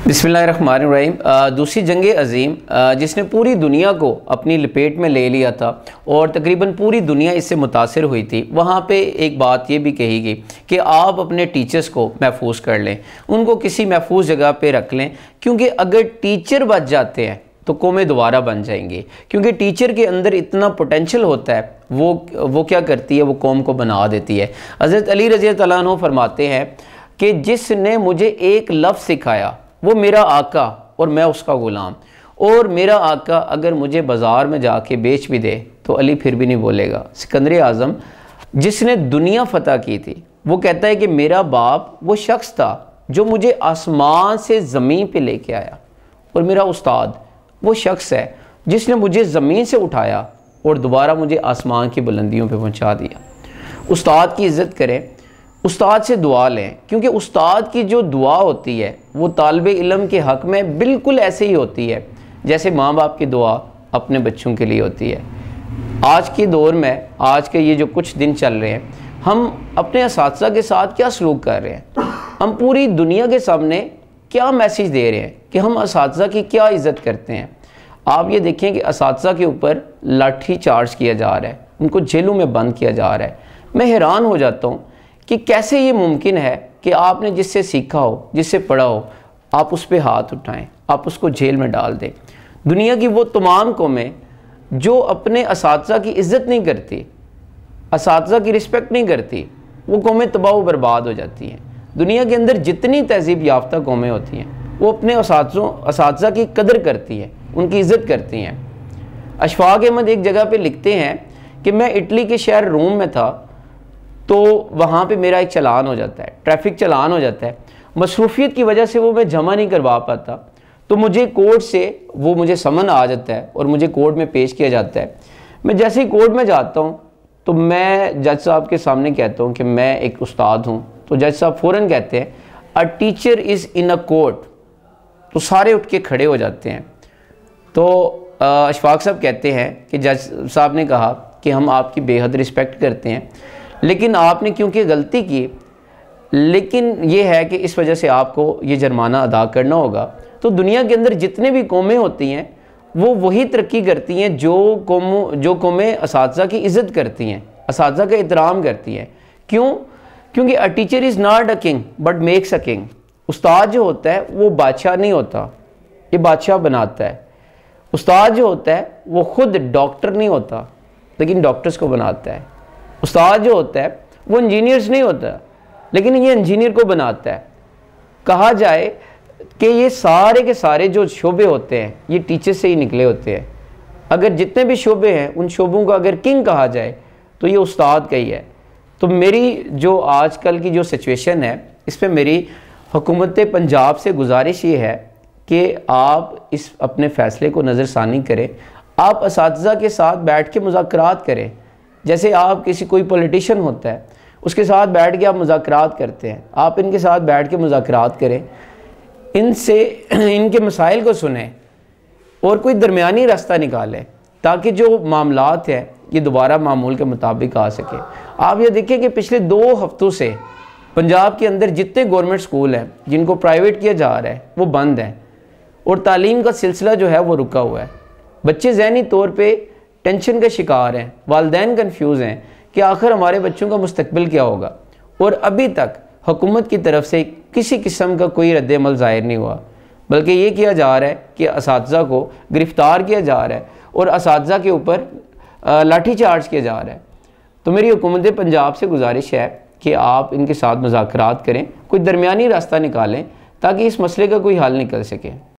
बिस्मिल्लाहिर्रहमानिर्रहीम। दूसरी जंग अज़ीम जिसने पूरी दुनिया को अपनी लपेट में ले लिया था और तकरीबन पूरी दुनिया इससे मुतासिर हुई थी, वहाँ पे एक बात ये भी कही गई कि आप अपने टीचर्स को महफूज कर लें, उनको किसी महफूज जगह पे रख लें, क्योंकि अगर टीचर बच जाते हैं तो कौमें दोबारा बन जाएंगी। क्योंकि टीचर के अंदर इतना पोटेंशियल होता है, वो क्या करती है, वो कौम को बना देती है। हज़रत अली रज़ी अल्लाह अन्हु फरमाते हैं कि जिसने मुझे एक लफ्ज़ सिखाया वो मेरा आका और मैं उसका ग़ुलाम, और मेरा आका अगर मुझे बाज़ार में जाके बेच भी दे तो अली फिर भी नहीं बोलेगा। सिकंदर आज़म जिसने दुनिया फ़तह की थी, वो कहता है कि मेरा बाप वो शख्स था जो मुझे आसमान से ज़मीन पे लेके आया, और मेरा उस्ताद वो शख्स है जिसने मुझे ज़मीन से उठाया और दोबारा मुझे आसमान की बुलंदियों पे पहुंचा दिया। उस्ताद की इज़्ज़त करें, उस्ताद से दुआ लें, क्योंकि उस्ताद की जो दुआ होती है वो तालिब इल्म के हक़ में बिल्कुल ऐसे ही होती है जैसे माँ बाप की दुआ अपने बच्चों के लिए होती है। आज के दौर में, आज के ये जो कुछ दिन चल रहे हैं, हम अपने असातिज़ा के साथ क्या सलूक कर रहे हैं, हम पूरी दुनिया के सामने क्या मैसेज दे रहे हैं कि हम असातिज़ा की क्या इज़्ज़त करते हैं। आप ये देखें कि असातिज़ा के ऊपर लाठी चार्ज किया जा रहा है, उनको जेलों में बंद किया जा रहा है। मैं हैरान हो जाता हूँ कि कैसे ये मुमकिन है कि आपने जिससे सीखा हो, जिससे पढ़ा हो, आप उस पर हाथ उठाएं, आप उसको जेल में डाल दें। दुनिया की वो तमाम कौमें जो अपने असातिज़ा की इज़्ज़त नहीं करती, असातिज़ा की रिस्पेक्ट नहीं करती, वो कौमें तबाह व बर्बाद हो जाती हैं। दुनिया के अंदर जितनी तहज़ीब याफ्ता कौमें होती हैं वो अपने असातिज़ा की कदर करती हैं, उनकी इज़्ज़त करती हैं। अशफाक अहमद एक जगह पे लिखते हैं कि मैं इटली के शहर रोम में था, तो वहाँ पे मेरा एक चालान हो जाता है, ट्रैफिक चालान हो जाता है। मसरूफ़ियत की वजह से वो मैं जमा नहीं करवा पाता, तो मुझे कोर्ट से वो मुझे समन आ जाता है और मुझे कोर्ट में पेश किया जाता है। मैं जैसे ही कोर्ट में जाता हूँ तो मैं जज साहब के सामने कहता हूँ कि मैं एक उस्ताद हूँ, तो जज साहब फ़ौरन कहते हैं a teacher is in a court, तो सारे उठ के खड़े हो जाते हैं। तो अशफाक साहब कहते हैं कि जज साहब ने कहा कि हम आपकी बेहद रिस्पेक्ट करते हैं, लेकिन आपने क्योंकि गलती की, लेकिन ये है कि इस वजह से आपको ये जुर्माना अदा करना होगा। तो दुनिया के अंदर जितने भी कौमें होती हैं वो वही तरक्की करती हैं जो कौमें असातिज़ा की इज़्ज़त करती हैं, असातिज़ा का एहतराम करती हैं। क्यों? क्योंकि a teacher is not a king but makes a king. उस्ताद जो होता है वो बादशाह नहीं होता, ये बादशाह बनाता है। उस्ताद जो होता है वो ख़ुद डॉक्टर नहीं होता, लेकिन डॉक्टर्स को बनाता है। उस्ताद जो होता है वो इंजीनियर्स नहीं होता, लेकिन ये इंजीनियर को बनाता है। कहा जाए कि ये सारे के सारे जो शोबे होते हैं ये टीचर से ही निकले होते हैं। अगर जितने भी शोबे हैं उन शोबों का अगर किंग कहा जाए तो ये उस्ताद का ही है। तो मेरी जो आजकल की जो सिचुएशन है, इस पर मेरी हुकूमत पंजाब से गुजारिश ये है कि आप इस अपने फ़ैसले को नज़रसानी करें, आप असातिज़ा के साथ बैठ के मुज़ाकरात करें। जैसे आप किसी कोई पॉलिटिशियन होता है उसके साथ बैठ के आप मुज़ाकरात करते हैं, आप इनके साथ बैठ के मुज़ाकरात करें, इनसे इनके मसाइल को सुनें और कोई दरमियानी रास्ता निकालें ताकि जो मामलात हैं ये दोबारा मामूल के मुताबिक आ सके। आप ये देखें कि पिछले 2 हफ्तों से पंजाब के अंदर जितने गवर्नमेंट स्कूल हैं जिनको प्राइवेट किया जा रहा है वो बंद हैं, और तालीम का सिलसिला जो है वो रुका हुआ है। बच्चे ज़हनी तौर पे टेंशन का शिकार हैं, वालिदैन कन्फ्यूज़ हैं कि आखिर हमारे बच्चों का मुस्तकबिल क्या होगा, और अभी तक हुकूमत की तरफ से किसी किस्म का कोई रद्द-ए-अमल ज़ाहिर नहीं हुआ, बल्कि ये किया जा रहा है कि असातिज़ा को गिरफ़्तार किया जा रहा है और असातिज़ा के ऊपर लाठी चार्ज किया जा रहा है। तो मेरी हुकूमत पंजाब से गुजारिश है कि आप इनके साथ मुज़ाकरात करें, कोई दरमियानी रास्ता निकालें ताकि इस मसले का कोई हल निकल सके।